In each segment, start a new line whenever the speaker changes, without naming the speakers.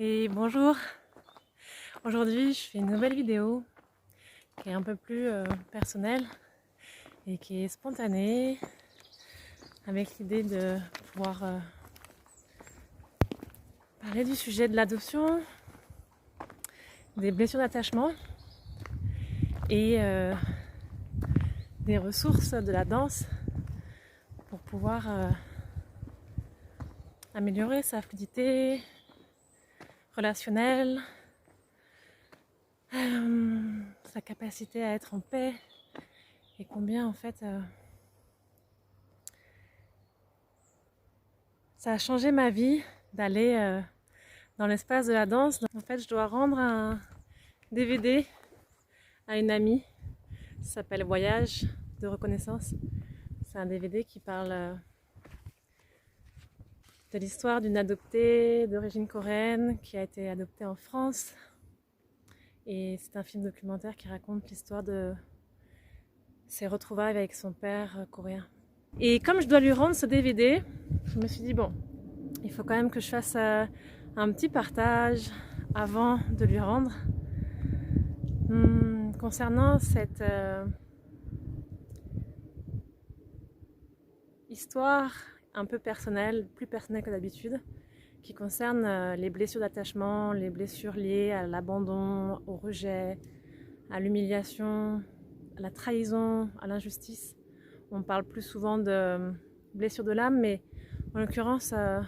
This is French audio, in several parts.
Et bonjour, aujourd'hui je fais une nouvelle vidéo qui est un peu plus personnelle et qui est spontanée avec l'idée de pouvoir parler du sujet de l'adoption, des blessures d'attachement et des ressources de la danse pour pouvoir améliorer sa fluidité relationnelle, sa capacité à être en paix et combien en fait ça a changé ma vie d'aller dans l'espace de la danse. En fait, je dois rendre un DVD à une amie. Ça s'appelle Voyage de reconnaissance. C'est un DVD qui parle de l'histoire d'une adoptée d'origine coréenne qui a été adoptée en France. Et c'est un film documentaire qui raconte l'histoire de ses retrouvailles avec son père coréen. Et comme je dois lui rendre ce DVD, je me suis dit bon, il faut quand même que je fasse un petit partage avant de lui rendre. Concernant cette histoire un peu personnelle, plus personnelle que d'habitude, qui concerne les blessures d'attachement, les blessures liées à l'abandon, au rejet, à l'humiliation, à la trahison, à l'injustice. On parle plus souvent de blessures de l'âme, mais en l'occurrence, là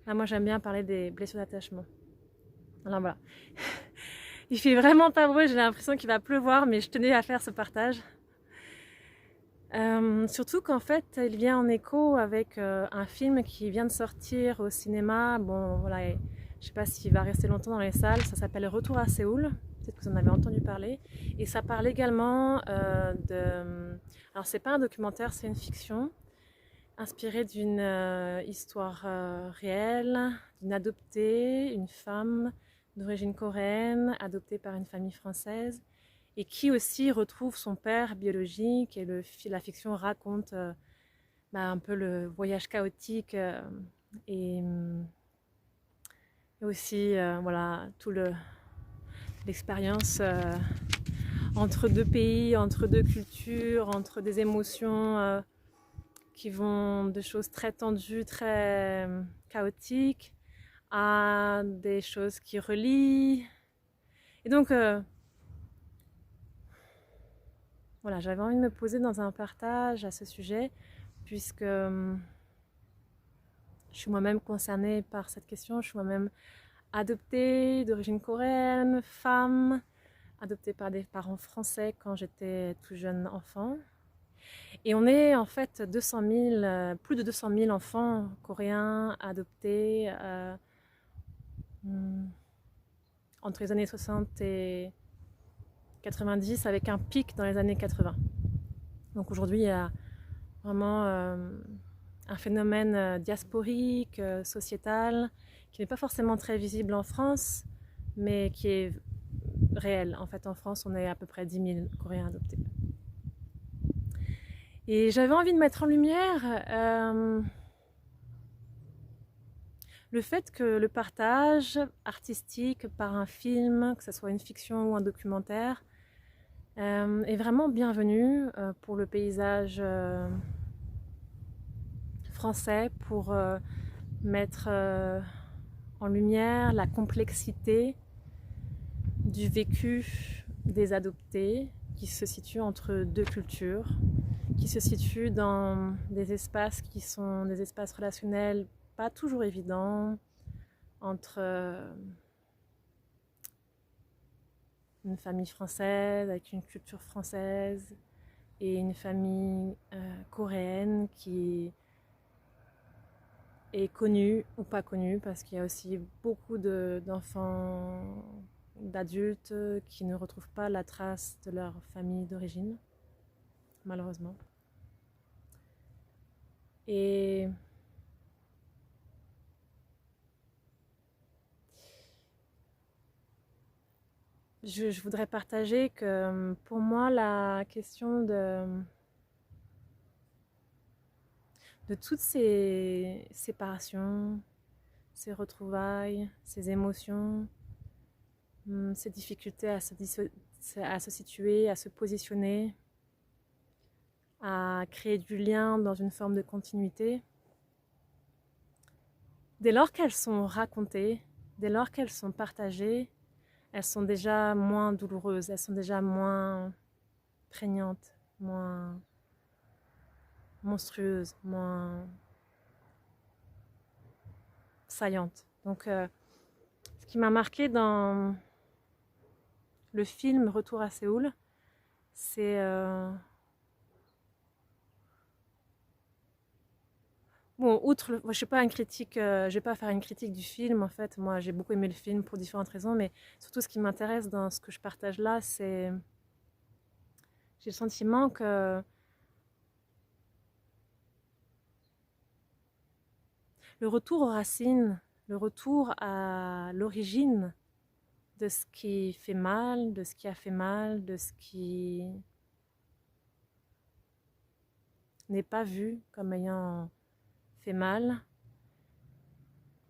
moi j'aime bien parler des blessures d'attachement. Alors voilà. Il fait vraiment pas beau, j'ai l'impression qu'il va pleuvoir, mais je tenais à faire ce partage. Surtout qu'en fait, il vient en écho avec un film qui vient de sortir au cinéma. Bon, voilà, je sais pas s'il va rester longtemps dans les salles. Ça s'appelle Retour à Séoul. Peut-être que vous en avez entendu parler. Et ça parle également de... Alors, c'est pas un documentaire, c'est une fiction inspirée d'une histoire réelle, d'une adoptée, une femme d'origine coréenne, adoptée par une famille française, et qui aussi retrouve son père biologique. Et la fiction raconte un peu le voyage chaotique et, et aussi voilà, l'expérience entre deux pays, entre deux cultures, entre des émotions qui vont de choses très tendues, très chaotiques, à des choses qui relient. Et donc, voilà, j'avais envie de me poser dans un partage à ce sujet, puisque je suis moi-même concernée par cette question. Je suis moi-même adoptée d'origine coréenne, femme, adoptée par des parents français quand j'étais tout jeune enfant. Et on est en fait 200 000, plus de 200 000 enfants coréens adoptés entre les années 60 et 90, avec un pic dans les années 80. Donc aujourd'hui, il y a vraiment un phénomène diasporique, sociétal, qui n'est pas forcément très visible en France, mais qui est réel. En fait, en France, on est à peu près 10 000 Coréens adoptés. Et j'avais envie de mettre en lumière le fait que le partage artistique par un film, que ce soit une fiction ou un documentaire, est vraiment bienvenu pour le paysage français, pour mettre en lumière la complexité du vécu des adoptés qui se situent entre deux cultures, qui se situent dans des espaces qui sont des espaces relationnels pas toujours évidents, entre une famille française avec une culture française et une famille coréenne qui est connue ou pas connue, parce qu'il y a aussi beaucoup d'enfants, d'adultes qui ne retrouvent pas la trace de leur famille d'origine, malheureusement. Et je voudrais partager que pour moi, la question de toutes ces séparations, ces retrouvailles, ces émotions, ces difficultés à se situer, à se positionner, à créer du lien dans une forme de continuité. Dès lors qu'elles sont racontées, dès lors qu'elles sont partagées, elles sont déjà moins douloureuses, elles sont déjà moins prégnantes, moins monstrueuses, moins saillantes. Donc, ce qui m'a marqué dans le film Retour à Séoul, c'est bon, outre, moi, je suis pas une critique, je vais pas faire une critique du film en fait. Moi, j'ai beaucoup aimé le film pour différentes raisons, mais surtout ce qui m'intéresse dans ce que je partage là, c'est j'ai le sentiment que le retour aux racines, le retour à l'origine de ce qui fait mal, de ce qui a fait mal, de ce qui n'est pas vu comme ayant fait mal,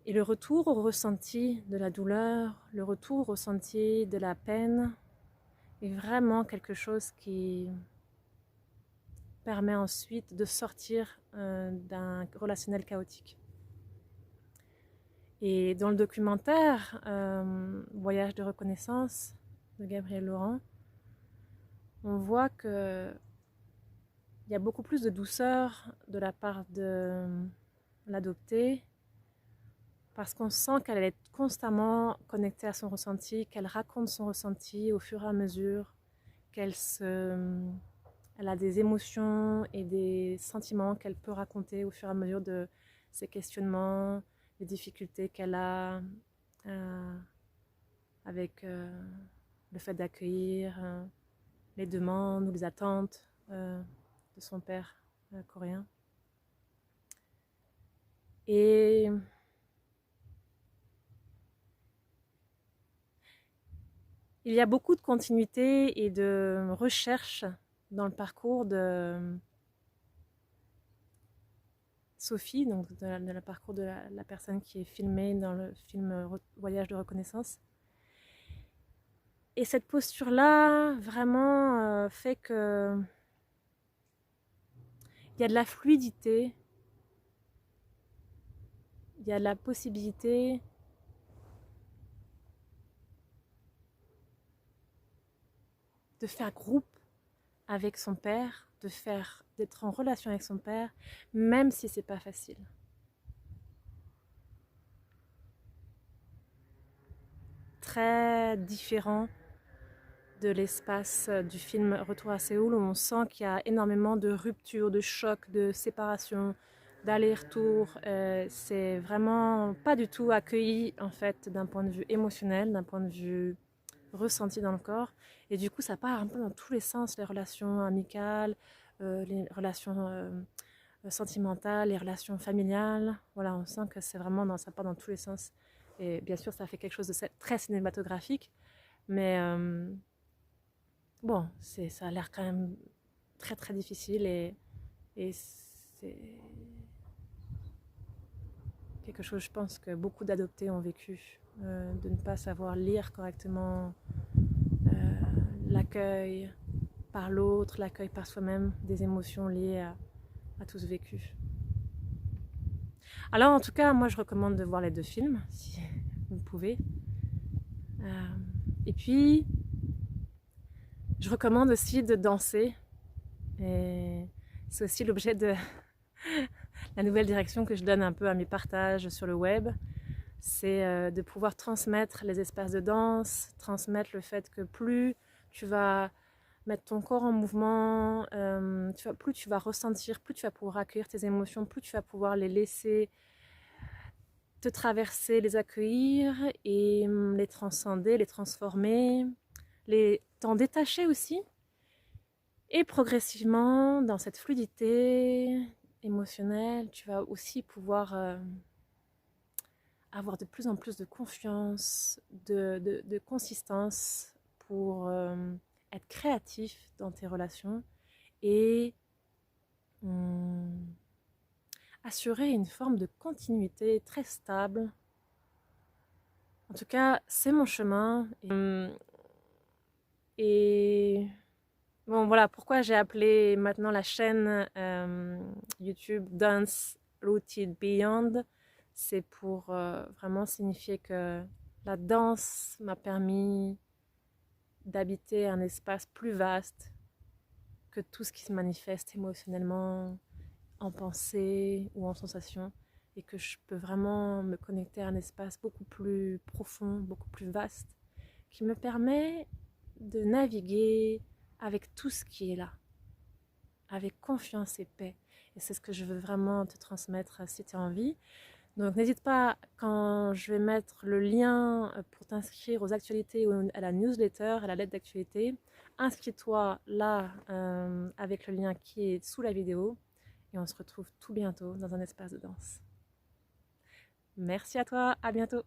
et le retour au ressenti de la douleur, le retour au ressenti de la peine, est vraiment quelque chose qui permet ensuite de sortir d'un relationnel chaotique. Et dans le documentaire Voyage de reconnaissance de Gabriel Laurent, on voit que il y a beaucoup plus de douceur de la part de l'adoptée, parce qu'on sent qu'elle est constamment connectée à son ressenti, qu'elle raconte son ressenti au fur et à mesure, elle a des émotions et des sentiments qu'elle peut raconter au fur et à mesure de ses questionnements, les difficultés qu'elle a avec le fait d'accueillir les demandes ou les attentes de son père coréen. Et il y a beaucoup de continuité et de recherche dans le parcours de Sophie, donc de la parcours de la personne qui est filmée dans le film Voyage de reconnaissance. Et cette posture-là, vraiment, fait que il y a de la fluidité, il y a de la possibilité de faire groupe avec son père, d'être en relation avec son père, même si c'est pas facile. Très différent de l'espace du film Retour à Séoul, où on sent qu'il y a énormément de ruptures, de chocs, de séparations, d'aller-retour. C'est vraiment pas du tout accueilli en fait d'un point de vue émotionnel, d'un point de vue ressenti dans le corps. Et du coup, ça part un peu dans tous les sens, les relations amicales, les relations sentimentales, les relations familiales. Voilà, on sent que c'est vraiment ça part dans tous les sens. Et bien sûr, ça fait quelque chose de très cinématographique, mais bon, ça a l'air quand même très très difficile, et c'est quelque chose, je pense, que beaucoup d'adoptés ont vécu, de ne pas savoir lire correctement l'accueil par l'autre, l'accueil par soi-même, des émotions liées à tout ce vécu. Alors en tout cas, moi je recommande de voir les deux films, si vous pouvez. Et puis, je recommande aussi de danser. Et c'est aussi l'objet de la nouvelle direction que je donne un peu à mes partages sur le web. C'est de pouvoir transmettre les espaces de danse, transmettre le fait que plus tu vas mettre ton corps en mouvement, plus tu vas ressentir, plus tu vas pouvoir accueillir tes émotions, plus tu vas pouvoir les laisser te traverser, les accueillir et les transcender, les transformer, t'en détacher aussi. Et progressivement, dans cette fluidité émotionnelle, tu vas aussi pouvoir avoir de plus en plus de confiance, de consistance pour être créatif dans tes relations et assurer une forme de continuité très stable En tout cas, c'est mon chemin. Et bon, voilà pourquoi j'ai appelé maintenant la chaîne YouTube Dance Rooted Beyond. C'est pour vraiment signifier que la danse m'a permis d'habiter un espace plus vaste que tout ce qui se manifeste émotionnellement, en pensée ou en sensation, et que je peux vraiment me connecter à un espace beaucoup plus profond, beaucoup plus vaste, qui me permet de naviguer avec tout ce qui est là, avec confiance et paix. Et c'est ce que je veux vraiment te transmettre si tu as envie. Donc n'hésite pas, quand je vais mettre le lien pour t'inscrire aux actualités ou à la newsletter, à la lettre d'actualité, inscris-toi là avec le lien qui est sous la vidéo et on se retrouve tout bientôt dans un espace de danse. Merci à toi, à bientôt.